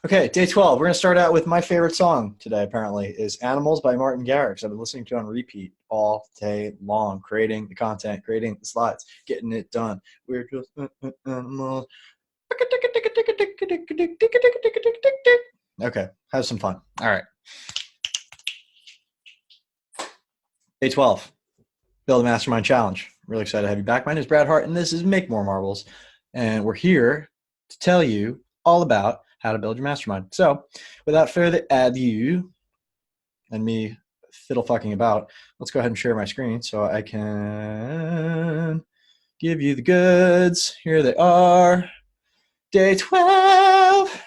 Okay, day 12. We're going to start out with my favorite song today, apparently, is Animals by Martin Garrix. I've been listening to it on repeat all day long, creating the content, creating the slides, getting it done. We're just animals. Okay, have some fun. All right. Day 12, Build a Mastermind Challenge. Really excited to have you back. My name is Brad Hart, and this is Make More Marbles. And we're here to tell you all about how to build your mastermind. So without further ado and me fiddle fucking about, let's go ahead and share my screen so I can give you the goods. Here they are. Day 12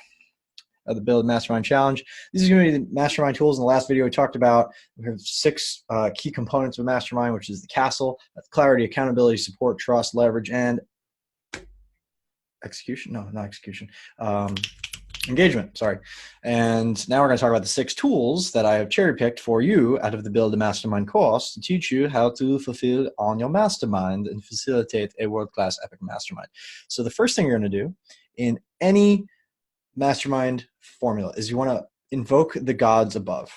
of the Build Mastermind Challenge. These are going to be the mastermind tools. In the last video, we talked about we have 6 key components of mastermind, which is the castle. That's clarity, accountability, support, trust, leverage, and execution. No, not execution. Engagement, sorry. And now we're going to talk about the 6 tools that I have cherry picked for you out of the Build a Mastermind course to teach you how to fulfill on your mastermind and facilitate a world-class epic mastermind. So the first thing you're going to do in any mastermind formula is you want to invoke the gods above.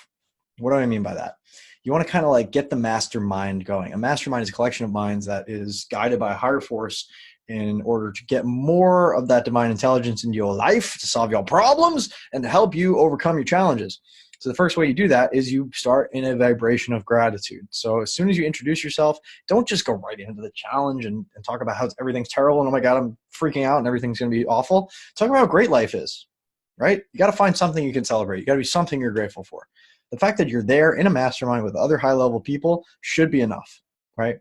What do I mean by that? You want to kind of like get the mastermind going. A mastermind is a collection of minds that is guided by a higher force in order to get more of that divine intelligence into your life, to solve your problems, and to help you overcome your challenges. So the first way you do that is you start in a vibration of gratitude. So as soon as you introduce yourself, don't just go right into the challenge and talk about how everything's terrible and, oh my God, I'm freaking out and everything's going to be awful. Talk about how great life is, right? You got to find something you can celebrate. You got to be something you're grateful for. The fact that you're there in a mastermind with other high-level people should be enough, right?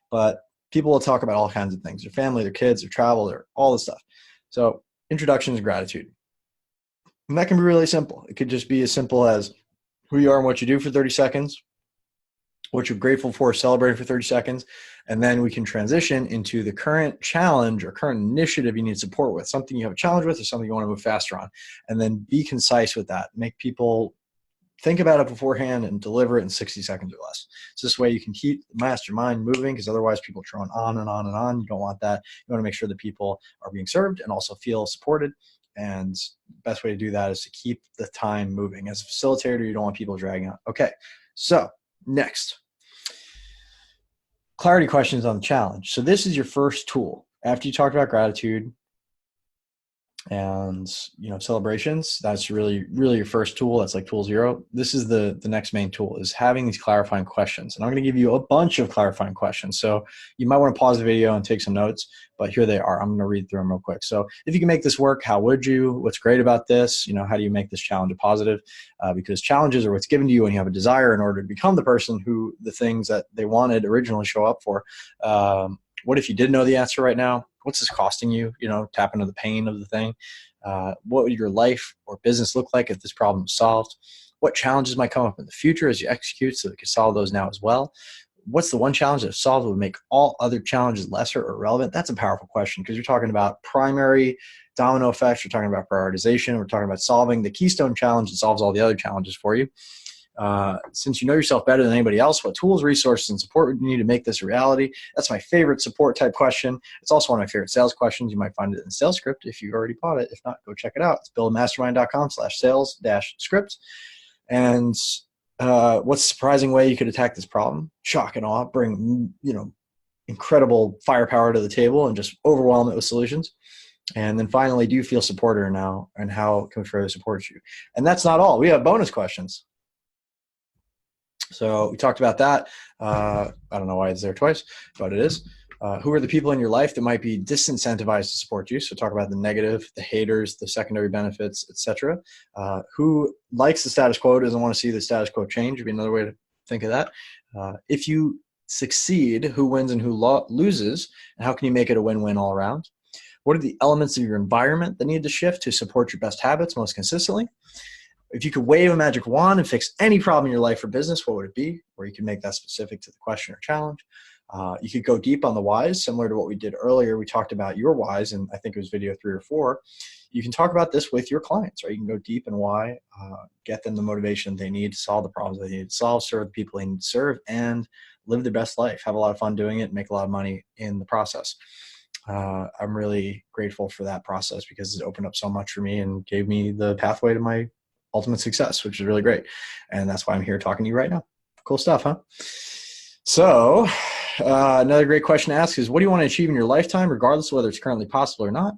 But people will talk about all kinds of things, their family, their kids, their travel, their all this stuff. So introduction is gratitude. And that can be really simple. It could just be as simple as who you are and what you do for 30 seconds, what you're grateful for, celebrating for 30 seconds, and then we can transition into the current challenge or current initiative you need support with, something you have a challenge with or something you want to move faster on, and then be concise with that. Make people think about it beforehand and deliver it in 60 seconds or less. So this way you can keep the mastermind moving, because otherwise people are going on and on and on. You don't want that. You want to make sure that people are being served and also feel supported. And the best way to do that is to keep the time moving. As a facilitator, you don't want people dragging out. Okay, so next. Clarity questions on the challenge. So this is your first tool. After you talked about gratitude and celebrations, that's really your first tool. That's like tool 0. This is the next main tool, is having these clarifying questions. And I'm going to give you a bunch of clarifying questions, so you might want to pause the video and take some notes, but here they are. I'm going to read through them real quick. So if you can make this work, how would you? What's great about this? How do you make this challenge a positive? Because challenges are what's given to you when you have a desire in order to become the person who the things that they wanted originally show up for. What if you did know the answer right now? What's this costing you? Tap into the pain of the thing. What would your life or business look like if this problem was solved? What challenges might come up in the future as you execute so that you can solve those now as well? What's the one challenge that if solved would make all other challenges lesser or irrelevant? That's a powerful question, because you're talking about primary domino effects. You're talking about prioritization. We're talking about solving the keystone challenge that solves all the other challenges for you. Since you know yourself better than anybody else, what tools, resources, and support would you need to make this a reality? That's my favorite support type question. It's also one of my favorite sales questions. You might find it in the sales script if you already bought it. If not, go check it out. It's buildmastermind.com/sales-script. And what's a surprising way you could attack this problem? Shock and awe, bring incredible firepower to the table and just overwhelm it with solutions. And then finally, do you feel supported now, and how can we further support you? And that's not all. We have bonus questions. So we talked about that. I don't know why it's there twice, but it is. Who are the people in your life that might be disincentivized to support you? So talk about the negative, the haters, the secondary benefits, etc. Who likes the status quo, doesn't want to see the status quo change, would be another way to think of that. If you succeed, who wins and who loses, and how can you make it a win-win all around? What are the elements of your environment that need to shift to support your best habits most consistently? If you could wave a magic wand and fix any problem in your life or business, what would it be? Or you can make that specific to the question or challenge. You could go deep on the whys, similar to what we did earlier. We talked about your whys, and I think it was video 3 or 4. You can talk about this with your clients, right? You can go deep in why, get them the motivation they need to solve the problems they need to solve, serve the people they need to serve, and live their best life. Have a lot of fun doing it, make a lot of money in the process. I'm really grateful for that process because it opened up so much for me and gave me the pathway to my ultimate success, which is really great. And that's why I'm here talking to you right now. Cool stuff, huh? So another great question to ask is, what do you want to achieve in your lifetime, regardless of whether it's currently possible or not?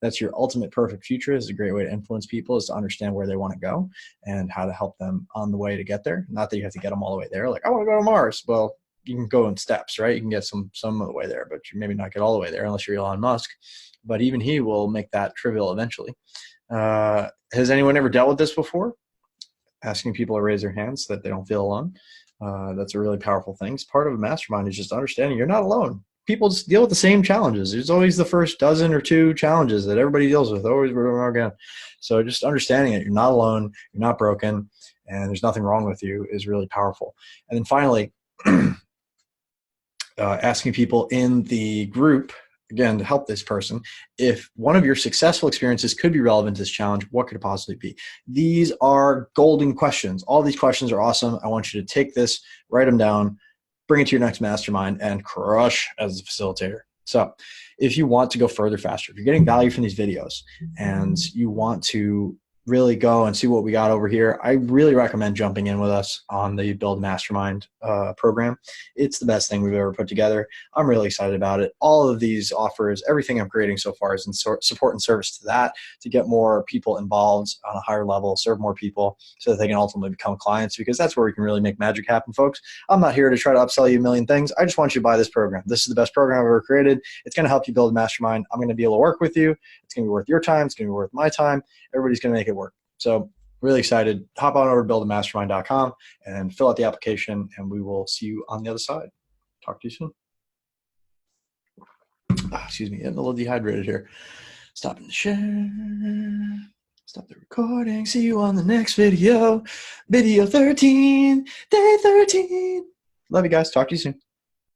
That's your ultimate perfect future. Is a great way to influence people, is to understand where they want to go and how to help them on the way to get there. Not that you have to get them all the way there. Like, I want to go to Mars. Well, you can go in steps, right? You can get some of the way there, but you maybe not get all the way there unless you're Elon Musk. But even he will make that trivial eventually. Has anyone ever dealt with this before? Asking people to raise their hands so that they don't feel alone. That's a really powerful thing. It's part of a mastermind is just understanding you're not alone. People just deal with the same challenges. There's always the first dozen or two challenges that everybody deals with, always again. So just understanding that you're not alone, you're not broken, and there's nothing wrong with you is really powerful. And then finally, asking people in the group, again, to help this person, if one of your successful experiences could be relevant to this challenge, what could it possibly be? These are golden questions. All these questions are awesome. I want you to take this, write them down, bring it to your next mastermind, and crush as a facilitator. So if you want to go further faster, if you're getting value from these videos and you want to really go and see what we got over here, I really recommend jumping in with us on the Build Mastermind program. It's the best thing we've ever put together. I'm really excited about it. All of these offers, everything I'm creating so far is in support and service to that, to get more people involved on a higher level, serve more people so that they can ultimately become clients, because that's where we can really make magic happen, folks. I'm not here to try to upsell you a million things. I just want you to buy this program. This is the best program I've ever created. It's going to help you build a mastermind. I'm going to be able to work with you. It's going to be worth your time. It's going to be worth my time. Everybody's going to make it work. So really excited. Hop on over to buildamastermind.com and fill out the application, and we will see you on the other side. Talk to you soon. Excuse me, getting a little dehydrated here. Stopping the share. Stop the recording. See you on the next video. Video 13, day 13. Love you guys. Talk to you soon.